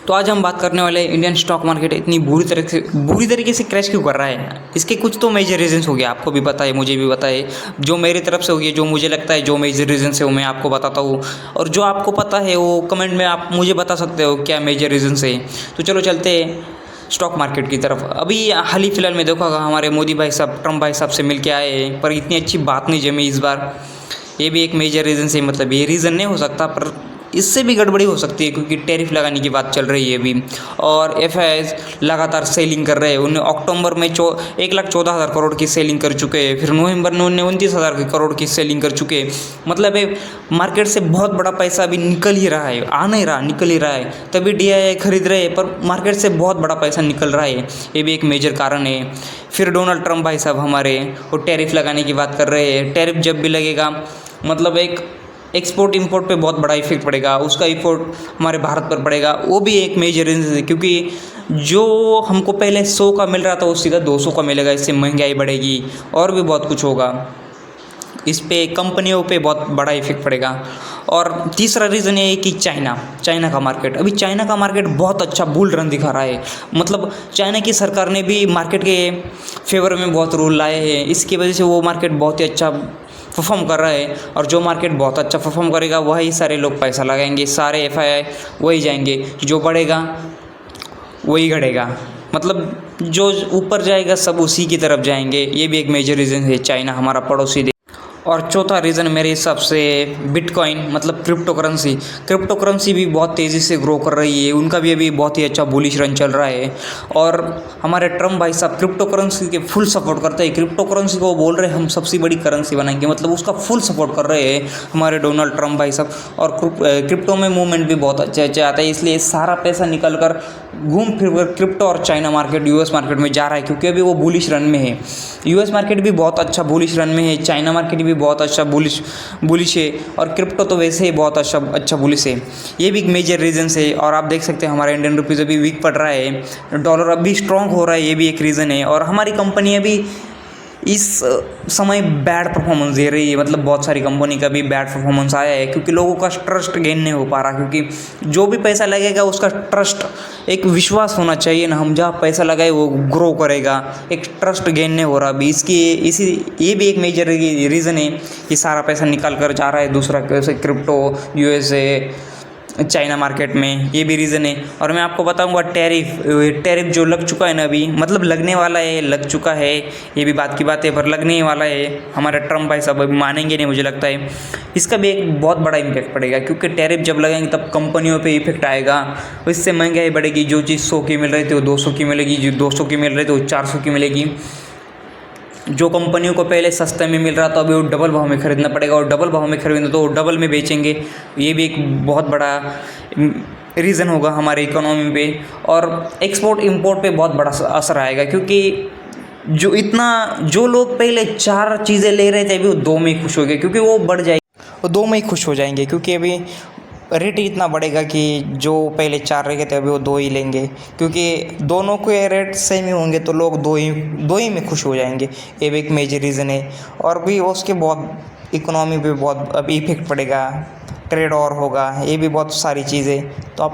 तो आज हम बात करने वाले हैं इंडियन स्टॉक मार्केट इतनी बुरी तरीके से क्रैश क्यों कर रहा है। इसके कुछ तो मेजर रीजंस हो गया, आपको भी पता है, मुझे भी पता है। जो मेरी तरफ से हो गया, जो मुझे लगता है जो मेजर रीजंस है वो मैं आपको बताता हूँ, और जो आपको पता है वो कमेंट में आप मुझे बता सकते हो क्या मेजर रीजंस है। तो चलो चलते हैं स्टॉक मार्केट की तरफ। अभी हाल ही फिलहाल में देखा होगा, हमारे मोदी भाई साहब ट्रम्प भाई साहब से मिल के आए हैं, पर इतनी अच्छी बात नहीं जमी इस बार। ये भी एक मेजर रीज़न से, मतलब ये रीज़न नहीं हो सकता, पर इससे भी गड़बड़ी हो सकती है क्योंकि टैरिफ लगाने की बात चल रही है अभी। और एफआईआईज लगातार सेलिंग कर रहे हैं। उन्हें अक्टूबर में 1,14,000 करोड़ की सेलिंग कर चुके हैं, फिर नवंबर में उन्हें 29,000 करोड़ की सेलिंग कर चुके हैं। मतलब है मार्केट से बहुत बड़ा पैसा अभी निकल ही रहा है, आ नहीं रहा, निकल ही रहा है। तभी डीआईआई खरीद रहे हैं, पर मार्केट से बहुत बड़ा पैसा निकल रहा है, ये भी एक मेजर कारण है। फिर डोनाल्ड ट्रम्प भाई साहब हमारे वो टैरिफ लगाने की बात कर रहे हैं। टैरिफ जब भी लगेगा मतलब एक एक्सपोर्ट इंपोर्ट पे बहुत बड़ा इफेक्ट पड़ेगा, उसका इफेक्ट हमारे भारत पर पड़ेगा, वो भी एक मेजर रीज़न है। क्योंकि जो हमको पहले 100 का मिल रहा था वो सीधा 200 का मिलेगा, इससे महंगाई बढ़ेगी और भी बहुत कुछ होगा। इस पे कंपनियों पे बहुत बड़ा इफेक्ट पड़ेगा। और तीसरा रीज़न ये है कि चाइना का मार्केट, अभी चाइना का मार्केट बहुत अच्छा बुल रन दिखा रहा है। मतलब चाइना की सरकार ने भी मार्केट के फेवर में बहुत रूल लाए हैं, इसकी वजह से वो मार्केट बहुत ही अच्छा परफॉर्म कर रहा है। और जो मार्केट बहुत अच्छा परफॉर्म करेगा वही सारे लोग पैसा लगाएंगे, सारे एफआईआई वही जाएंगे, जो बढ़ेगा वही घटेगा। मतलब जो ऊपर जाएगा सब उसी की तरफ जाएंगे। ये भी एक मेजर रीज़न है चाइना हमारा पड़ोसी। और चौथा रीज़न मेरे हिसाब से बिटकॉइन, मतलब क्रिप्टो करेंसी भी बहुत तेज़ी से ग्रो कर रही है, उनका भी अभी बहुत ही अच्छा बुलिश रन चल रहा है। और हमारे ट्रम्प भाई साहब क्रिप्टो करेंसी के फुल सपोर्ट करते हैं। क्रिप्टो करेंसी को बोल रहे हैं हम सबसे बड़ी करेंसी बनाएंगे, मतलब उसका फुल सपोर्ट कर रहे हैं हमारे डोनाल्ड ट्रम्प भाई साहब। और क्रिप्टो में मूवमेंट भी बहुत अच्छे आता है, इसलिए सारा पैसा निकल कर घूम फिर कर क्रिप्टो और चाइना मार्केट, यूएस मार्केट में जा रहा है, क्योंकि अभी वो बुलिश रन में है। यूएस मार्केट भी बहुत अच्छा बुलिश रन में है, चाइना मार्केट भी बहुत अच्छा बुलिश है, और क्रिप्टो तो वैसे ही बहुत अच्छा बुलिश है। ये भी एक मेजर रीज़न है। और आप देख सकते हैं हमारा इंडियन रुपीज़ अभी वीक पड़ रहा है, डॉलर अभी स्ट्रॉन्ग हो रहा है, ये भी एक रीज़न है। और हमारी कंपनी अभी इस समय बैड परफॉर्मेंस दे रही है, मतलब बहुत सारी कंपनी का भी बैड परफॉर्मेंस आया है, क्योंकि लोगों का ट्रस्ट गेन नहीं हो पा रहा। क्योंकि जो भी पैसा लगेगा उसका ट्रस्ट, एक विश्वास होना चाहिए ना, हम जहाँ पैसा लगाए वो ग्रो करेगा, एक ट्रस्ट गेन नहीं हो रहा अभी। ये भी एक मेजर रीज़न है कि सारा पैसा निकाल कर जा रहा है दूसरा, जैसे क्रिप्टो, यूएसए, चाइना मार्केट में, ये भी रीज़न है। और मैं आपको बताऊंगा टैरिफ जो लग चुका है ना अभी, मतलब लगने वाला है, लग चुका है, ये भी बात की बात है, पर लगने वाला है। हमारे ट्रम्प भाई साहब अभी मानेंगे नहीं, मुझे लगता है इसका भी एक बहुत बड़ा इम्पैक्ट पड़ेगा। क्योंकि टैरिफ जब लगेंगे तब कंपनियों पे इफेक्ट आएगा, इससे महंगाई बढ़ेगी। जो चीज़ 100 की मिल रही थी वो 200 की मिलेगी, जो 200 की मिल रही थी वो 400 की मिलेगी। जो कंपनियों को पहले सस्ते में मिल रहा था अभी वो डबल भाव में खरीदना पड़ेगा, और डबल भाव में खरीदेंगे तो वो डबल में बेचेंगे। ये भी एक बहुत बड़ा रीज़न होगा हमारे इकोनॉमी पे। और एक्सपोर्ट इंपोर्ट पे बहुत बड़ा असर आएगा, क्योंकि जो लोग पहले 4 चीज़ें ले रहे थे अभी वो 2 में ही खुश हो गए, क्योंकि वो बढ़ जाएगी, वो 2 में ही खुश हो जाएंगे। क्योंकि अभी रेट इतना बढ़ेगा कि जो पहले 4 रहे थे अभी वो 2 ही लेंगे, क्योंकि दोनों के रेट सेम ही होंगे तो लोग दो ही में खुश हो जाएंगे। ये भी एक मेजर रीज़न है। और भी उसके बहुत इकोनॉमी पे बहुत अभी इफेक्ट पड़ेगा, ट्रेड और होगा, ये भी बहुत सारी चीज़ें। तो आप